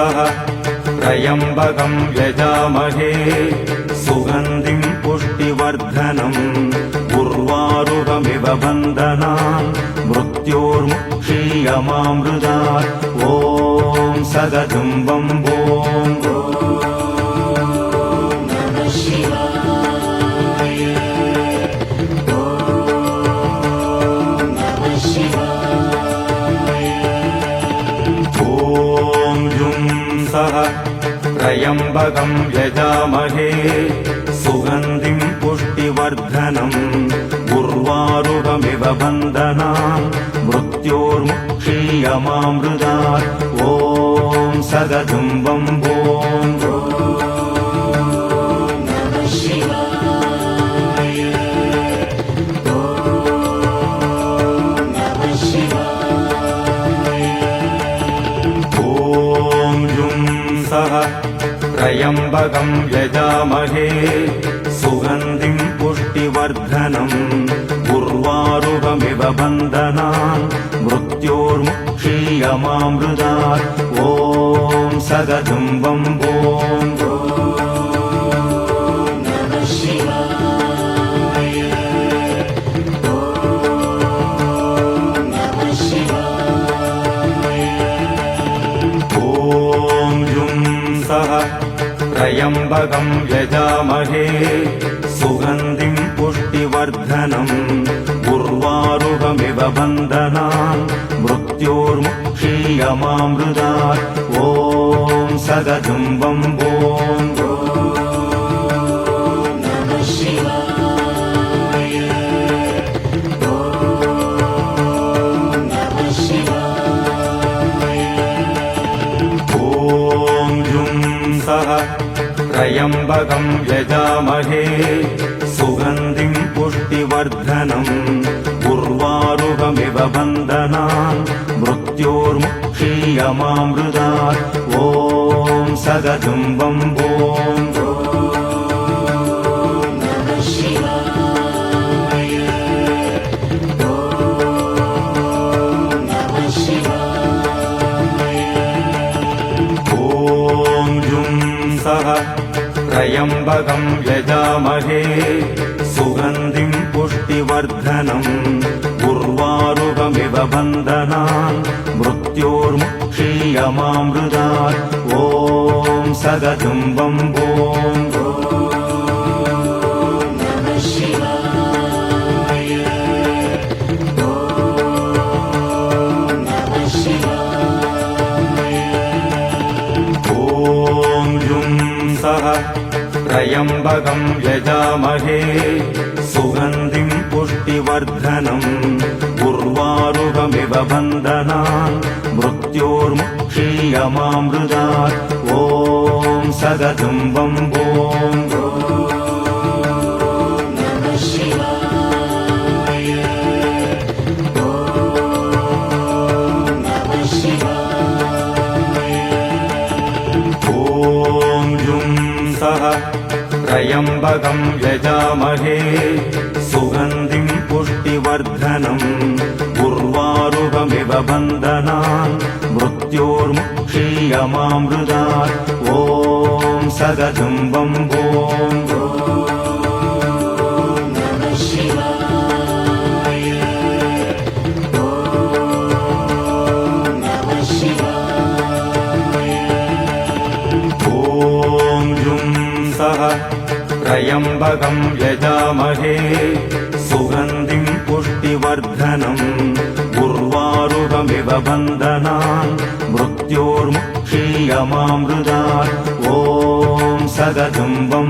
सह त्र्यम्बकं यजामहे सुगन्धिं पुष्टिवर्धनम् उर्वारुकमिव बन्धनान् मृत्योर्मुक्षीयमामृतात् ॐ सदजुम्बं ॐ सह त्र्यम्बकं यजामहे सुगन्धिं पुष्टिवर्धनम् उर्वारुकमिव बन्धनान् मृत्योर्मुक्षीयमामृतात् ॐ सदजुम्बं सह त्र्यम्बकं यजामहे सुगन्धिं पुष्टिवर्धनम् उर्वारुकमिव बन्धनान् मृत्योर्मुक्षीयमामृतात् ॐ सदजुम्बं सह त्र्यम्बकं यजामहे सुगन्धिं पुष्टिवर्धनम् उर्वारुकमिव बन्धनान् मृत्योर्मुक्षीयमामृतात् ॐ सदजुम्बं सह त्र्यम्बकं यजामहे सुगन्धिं पुष्टिवर्धनम् उर्वारुकमिव बन्धनान् मृत्योर्मुक्षीयमामृतात् ॐ सदजुम्बं सह त्र्यम्बकं यजामहे सुगन्धिं पुष्टिवर्धनम् उर्वारुकमिव बन्धनान् मृत्योर्मुक्षीयमामृतात् ॐ सदजुम्बं सह त्र्यम्बकं यजामहे सुगन्धिं पुष्टिवर्धनम् उर्वारुकमिव बन्धनान् मृत्योर्मुक्षीयमामृतात् ॐ सदजुम्बं सह त्र्यम्बकं यजामहे सुगन्धिं पुष्टिवर्धनम् उर्वारुकमिव बन्धनान् मृत्योर्मुक्षीयमामृतात् ॐ सदजुम्बं सह त्र्यम्बकं यजामहे सुगन्धिं पुष्टिवर्धनम् उर्वारुकमिव बन्धनान् मृत्योर्मुक्षीयमामृतात् ॐ सदजुम्बं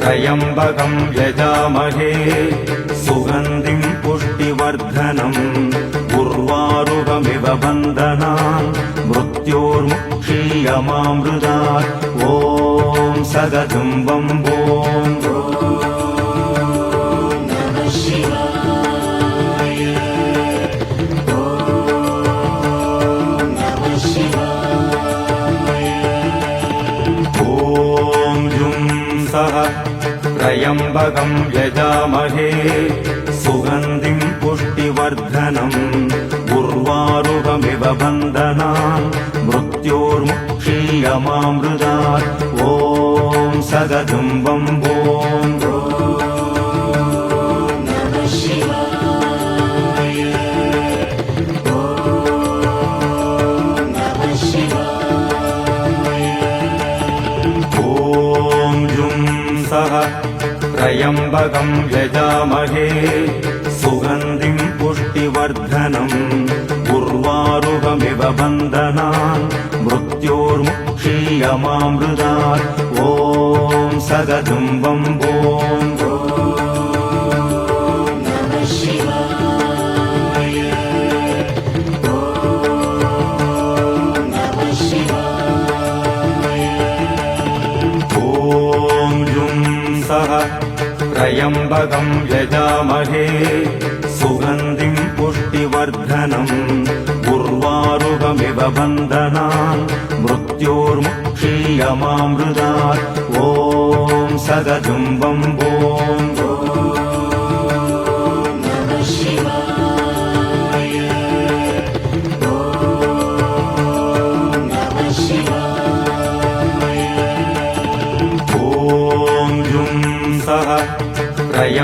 त्र्यम्बकं यजामहे सुगन्धिं पुष्टिवर्धनम् उर्वारुकमिव बन्धनान् मृत्योर्मुक्षीयमामृतात् ॐ सगजुम्बम् ॐ त्र्यम्बकं यजामहे सुगन्धिं पुष्टिवर्धनम् उर्वारुकमिव बन्धनान् मृत्योर्मुक्षीयमामृतात् ॐ सगजुम्बम् ॐ त्र्यम्बकं यजामहे सुगन्धिं पुष्टिवर्धनम् उर्वारुकमिव बन्धनान् मृत्योर्मुक्षीयमामृतात् ॐ सगजुम्बम् ॐ त्र्यम्बकं यजामहे सुगन्धिं पुष्टिवर्धनम् उर्वारुकमिव बन्धनान् मृत्योर्मुक्षीयमामृतात् ॐ सगजुम्बम् ॐ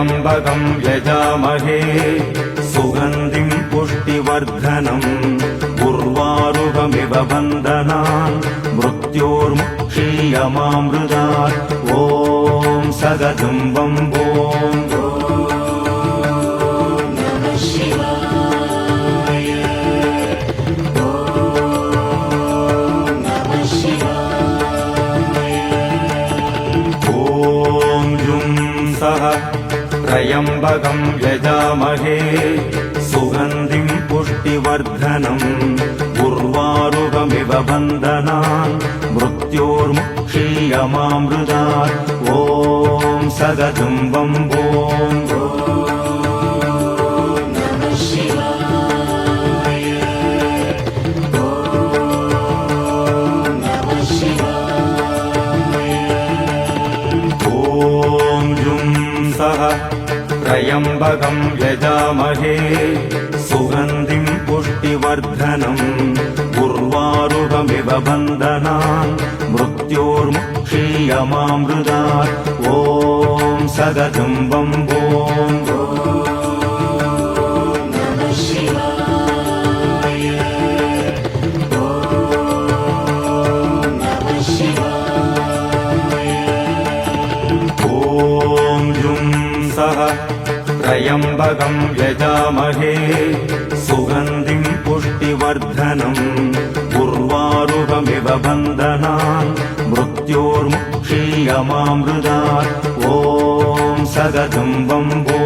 त्र्यम्बकं यजामहे सुगन्धिं पुष्टिवर्धनम् उर्वारुकमिव बन्धनान् मृत्योर्मुक्षीयमामृतात् ॐ सगजुम्बम् ॐ त्र्यम्बकं यजामहे सुगन्धिं पुष्टिवर्धनम् उर्वारुकमिव बन्धनान् मृत्योर्मुक्षीयमामृतात् ॐ सगजुम्बम् ॐ त्र्यम्बकं यजामहे सुगन्धिं पुष्टिवर्धनम् उर्वारुकमिव बन्धनान् मृत्योर्मुक्षीयमामृतात् ॐ सगजुम्बम् ॐ त्र्यम्बकं यजामहे सुगन्धिं पुष्टिवर्धनम् उर्वारुकमिव बन्धनान् मृत्योर्मुक्षीयमामृतात् ॐ सगजुम्बम् ॐ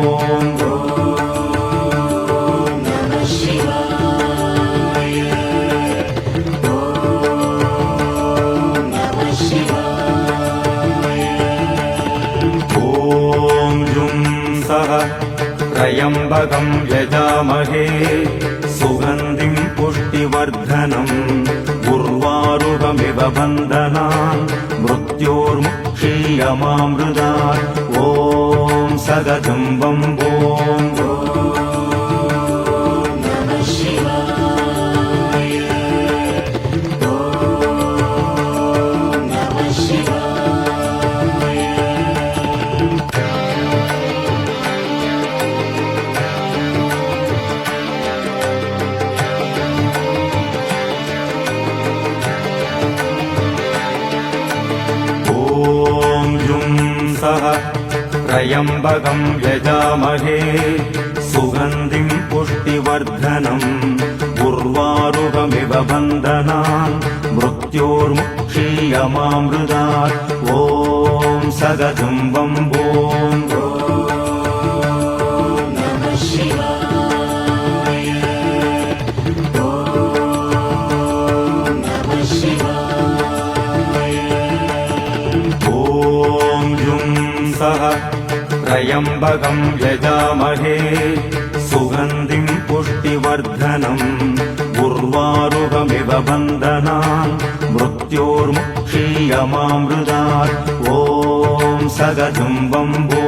त्र्यम्बकं यजामहे सुगन्धिं पुष्टिवर्धनम् उर्वारुकमिव बन्धनान् मृत्योर्मुक्षीयमामृतात् ॐ सगजुम्बम् ॐ त्र्यम्बकं यजामहे सुगन्धिं पुष्टिवर्धनम् उर्वारुकमिव बन्धनान् मृत्योर्मुक्षीयमामृतात् ॐ सगजुम्बम् ॐ ॐ जुं सः त्र्यम्बकं यजामहे सुगन्धिं पुष्टिवर्धनम् उर्वारुकमिव बन्धनान् मृत्योर्मुक्षीयमामृतात् ॐ सगजुम्बं ॐ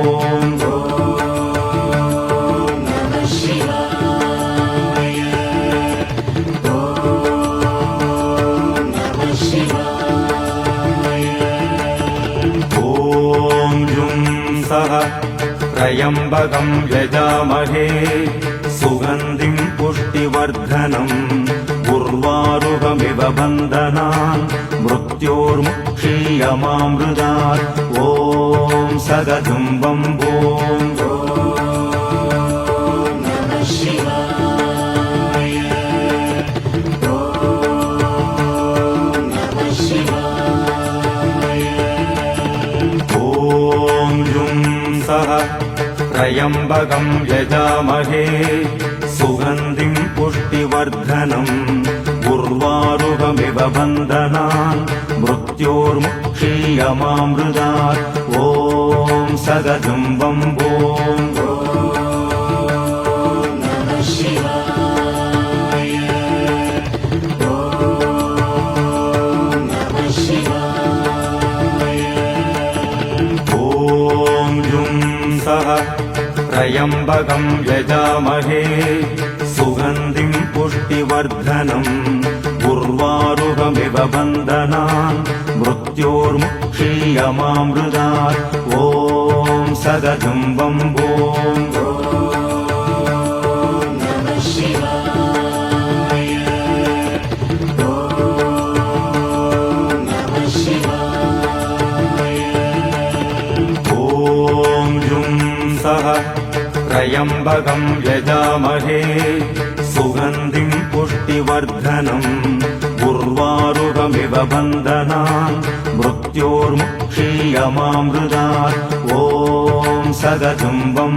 त्र्यम्बकं यजामहे सुगन्धिं पुष्टिवर्धनम् उर्वारुकमिव बन्धनान् मृत्योर्मुक्षीयमामृतात् ॐ सगजुम्बं त्र्यम्बकं यजामहे सुगन्धिं पुष्टिवर्धनम् उर्वारुकमिव बन्धनान् मृत्योर्मुक्षीयमामृतात् ॐ सगजुम्बं त्र्यम्बकं यजामहे सुगन्धिं पुष्टिवर्धनम् उर्वारुकमिव बन्धनान् मृत्योर्मुक्षीयमामृतात् ॐ सगजुम्बं त्र्यम्बकं यजामहे सुगन्धिं पुष्टिवर्धनम् उर्वारुकमिव बन्धनान् मृत्योर्मुक्षीयमामृतात् ॐ सगजुम्बं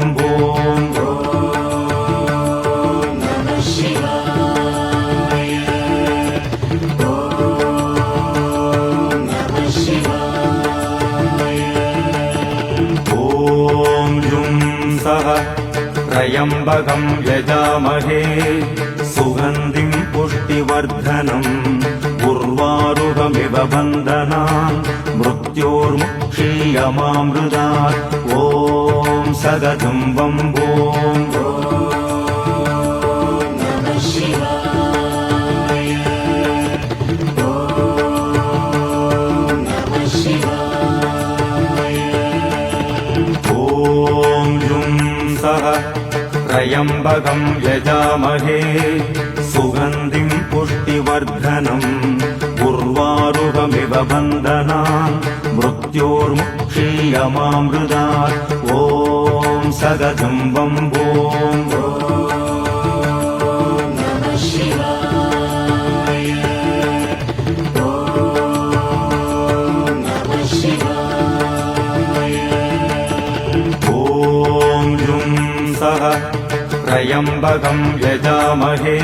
त्र्यम्बकं यजामहे सुगन्धिं पुष्टिवर्धनम् उर्वारुकमिव बन्धनान् मृत्योर्मुक्षीयमामृतात् ॐ सगजुम्बं त्र्यम्बकं यजामहे सुगन्धिं पुष्टिवर्धनम् उर्वारुकमिव बन्धनान् मृत्योर्मुक्षीयमामृतात् ॐ सगजुम्बं त्र्यम्बकं यजामहे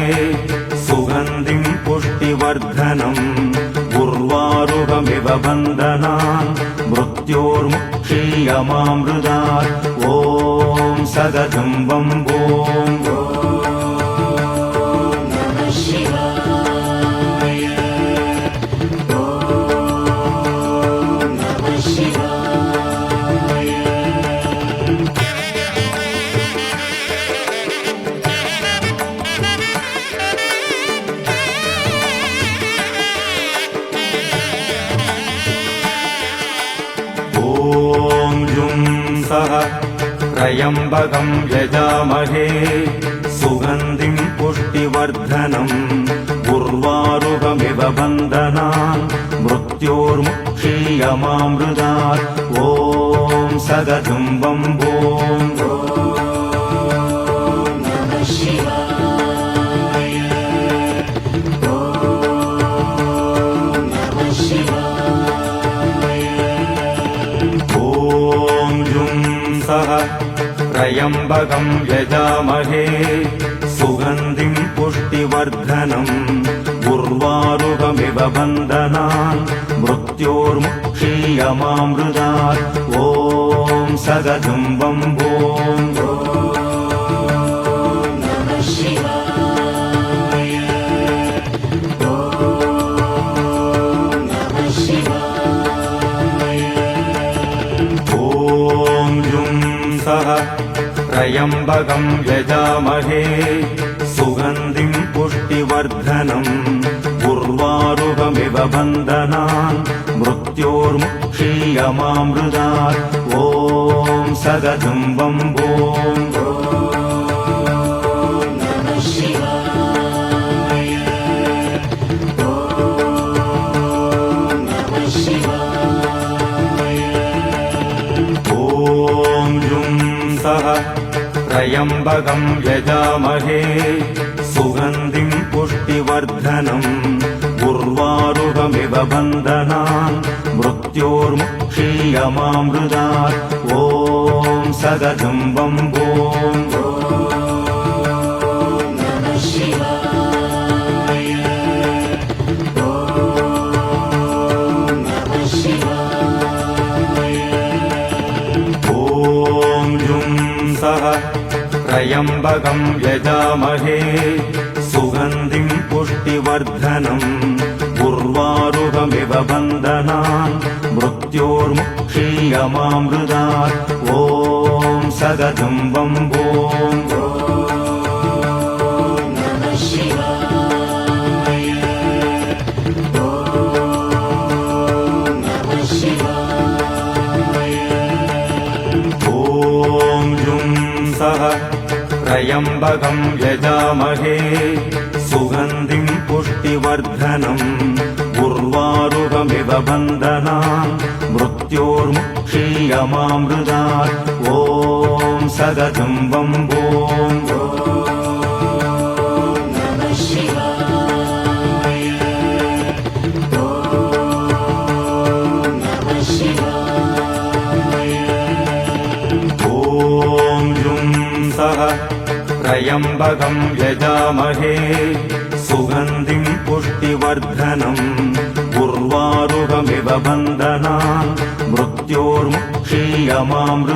सुगन्धिं पुष्टिवर्धनम् उर्वारुकमिव बन्धनान् मृत्योर्मुक्षीयमामृतात् ॐ सगजुम्बं त्र्यम्बकं यजामहे सुगन्धिं पुष्टिवर्धनम् उर्वारुकमिव बन्धनान् मृत्योर्मुक्षीयमामृतात् ॐ सगजुम्बं त्र्यम्बकं यजामहे सुगन्धिं पुष्टिवर्धनम् उर्वारुकमिव उर्वारुकमिव बन्धनान् मृत्योर्मुक्षीयमामृतात् ॐ सदजुम्बं ॐ त्र्यम्बकं यजामहे सुगन्धिं पुष्टिवर्धनम् उर्वारुकमिव बन्धनान् मृत्योर्मुक्षीयमामृतात् ॐ सदजुम्बं त्र्यम्बकं यजामहे सुगन्धिं पुष्टिवर्धनम् उर्वारुकमिव बन्धनान् मृत्योर्मुक्षीयमामृतात् ॐ सदजुम्बं त्र्यम्बकं यजामहे सुगन्धिं पुष्टिवर्धनम् उर्वारुकमिव बन्धनान् मृत्योर्मुक्षीयमामृतात् ॐ सदजुम्बं त्र्यम्बकं यजामहे सुगन्धिं पुष्टिवर्धनम् उर्वारुकमिव बन्धनान् मृत्योर्मुक्षीयमामृतात् ॐ सदजुम्बं त्र्यम्बकं यजामहे सुगन्धिं पुष्टिवर्धनम् उर्वारुकमिव बन्धनान् मृत्योर्मुक्षीयमामृतात्